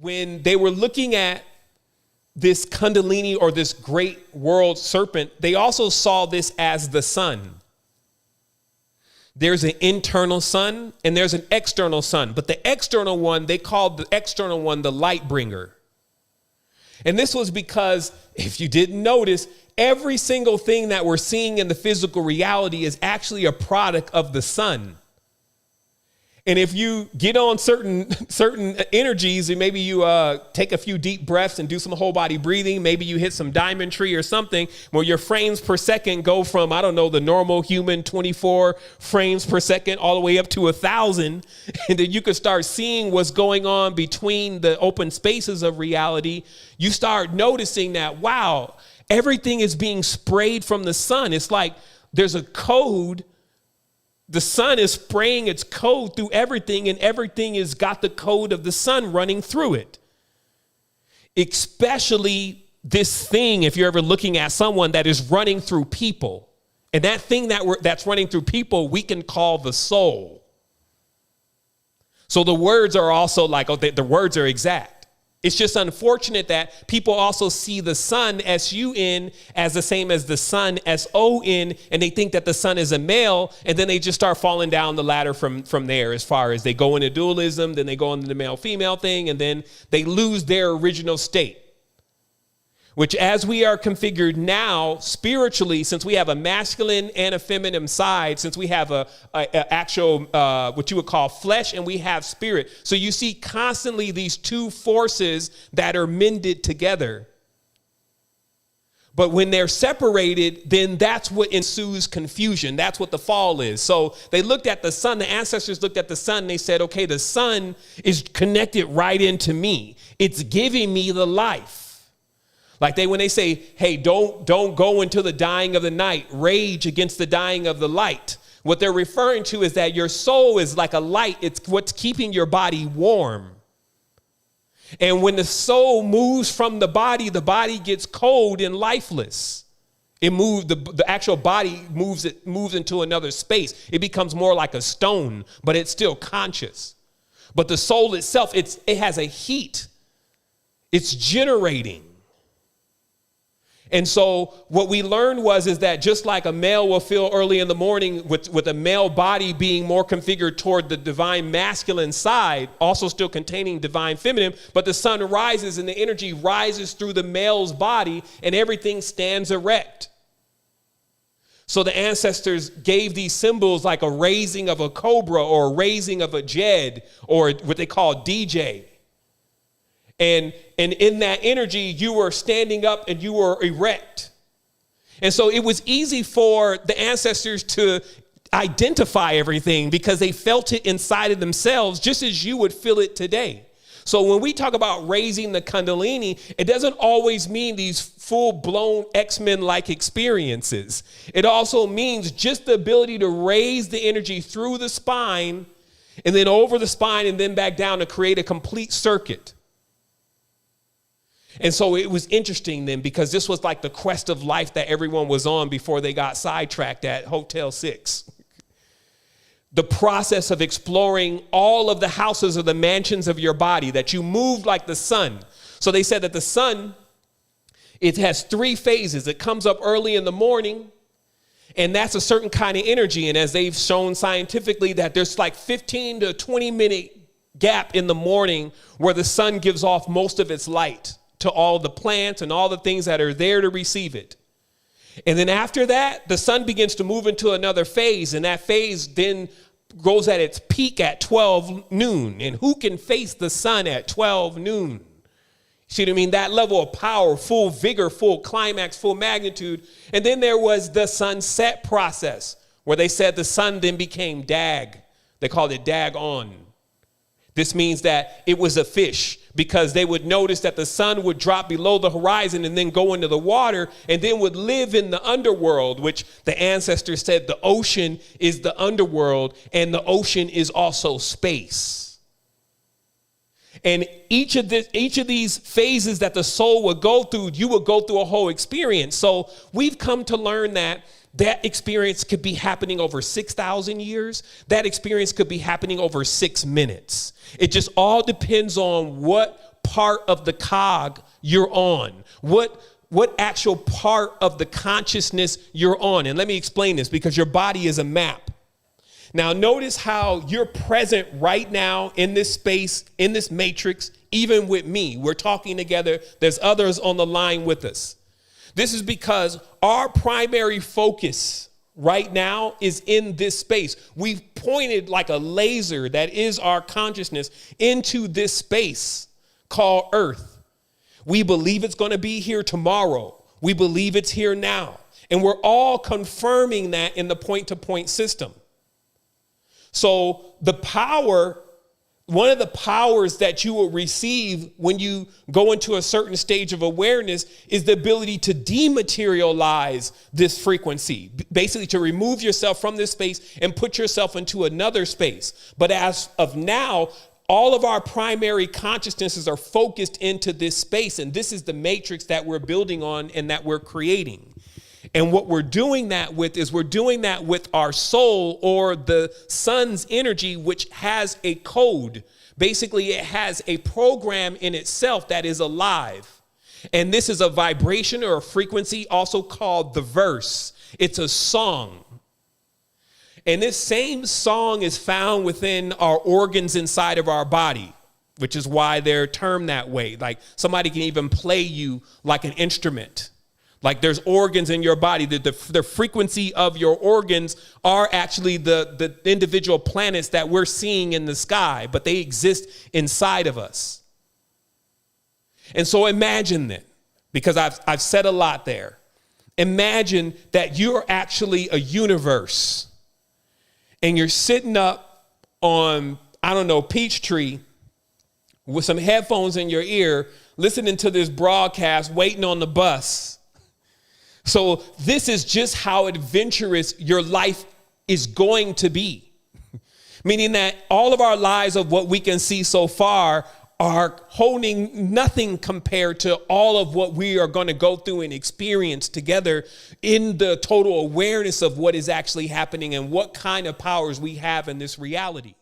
when they were looking at this kundalini or this great world serpent, they also saw this as the sun. There's an internal sun and there's an external sun, but the external one, they called the external one the light bringer. And this was because, if you didn't notice, every single thing that we're seeing in the physical reality is actually a product of the sun. And if you get on certain energies, and maybe you take a few deep breaths and do some whole body breathing, maybe you hit some diamond tree or something, where your frames per second go from, I don't know, the normal human 24 frames per second all the way up to 1,000. And then you could start seeing what's going on between the open spaces of reality. You start noticing that, wow, everything is being sprayed from the sun. It's like there's a code. The sun is spraying its code through everything, and everything has got the code of the sun running through it. Especially this thing, if you're ever looking at someone that is running through people, and that thing that's running through people, we can call the soul. So the words are also like, the words are exact. It's just unfortunate that people also see the sun, S-U-N, as the same as the sun, S-O-N, and they think that the sun is a male, and then they just start falling down the ladder from there, as far as they go into dualism, then they go into the male-female thing, and then they lose their original state. Which, as we are configured now spiritually, since we have a masculine and a feminine side, since we have a actual what you would call flesh, and we have spirit. So you see constantly these two forces that are mended together. But when they're separated, then that's what ensues confusion. That's what the fall is. So they looked at the sun. The ancestors looked at the sun and they said, okay, the sun is connected right into me. It's giving me the life. Like when they say, hey, don't go into the dying of the night, rage against the dying of the light. What they're referring to is that your soul is like a light. It's what's keeping your body warm. And when the soul moves from the body gets cold and lifeless. It moves, the actual body moves into another space. It becomes more like a stone, but it's still conscious. But the soul itself, it has a heat. It's generating. And so what we learned is that just like a male will feel early in the morning with a male body being more configured toward the divine masculine side, also still containing divine feminine, but the sun rises and the energy rises through the male's body and everything stands erect. So the ancestors gave these symbols like a raising of a cobra or a raising of a jed or what they call DJ. And in that energy, you were standing up and you were erect. And so it was easy for the ancestors to identify everything because they felt it inside of themselves, just as you would feel it today. So when we talk about raising the kundalini, it doesn't always mean these full-blown X-Men-like experiences. It also means just the ability to raise the energy through the spine and then over the spine and then back down to create a complete circuit. And so it was interesting then because this was like the quest of life that everyone was on before they got sidetracked at Hotel 6. The process of exploring all of the houses or the mansions of your body, that you moved like the sun. So they said that the sun, it has 3 phases. It comes up early in the morning, and that's a certain kind of energy. And as they've shown scientifically that there's like 15 to 20 minute gap in the morning where the sun gives off most of its light to all the plants and all the things that are there to receive it. And then after that, the sun begins to move into another phase, and that phase then goes at its peak at 12 noon. And who can face the sun at 12 noon? See what I mean? That level of power, full vigor, full climax, full magnitude. And then there was the sunset process, where they said the sun then became dag. They called it dag on. This means that it was a fish, because they would notice that the sun would drop below the horizon and then go into the water and then would live in the underworld, which the ancestors said the ocean is the underworld and the ocean is also space. And each of these phases that the soul would go through, you would go through a whole experience. So we've come to learn that experience could be happening over 6,000 years. That experience could be happening over 6 minutes. It just all depends on what part of the cog you're on, what actual part of the consciousness you're on. And let me explain this, because your body is a map. Now, notice how you're present right now in this space, in this matrix, even with me. We're talking together. There's others on the line with us. This is because our primary focus right now is in this space. We've pointed like a laser that is our consciousness into this space called Earth. We believe it's going to be here tomorrow. We believe it's here now. And we're all confirming that in the point-to-point system. So the power, one of the powers that you will receive when you go into a certain stage of awareness is the ability to dematerialize this frequency, basically to remove yourself from this space and put yourself into another space. But as of now, all of our primary consciousnesses are focused into this space, and this is the matrix that we're building on and that we're creating. And what we're doing that with is we're doing that with our soul, or the sun's energy, which has a code. Basically, it has a program in itself that is alive. And this is a vibration or a frequency, also called the verse. It's a song. And this same song is found within our organs inside of our body, which is why they're termed that way. Like somebody can even play you like an instrument. Like there's organs in your body. The frequency of your organs are actually the individual planets that we're seeing in the sky, but they exist inside of us. And so imagine that, because I've said a lot there. Imagine that you're actually a universe, and you're sitting up on, I don't know, Peachtree with some headphones in your ear, listening to this broadcast, waiting on the bus. So this is just how adventurous your life is going to be. Meaning that all of our lives of what we can see so far are holding nothing compared to all of what we are going to go through and experience together in the total awareness of what is actually happening and what kind of powers we have in this reality.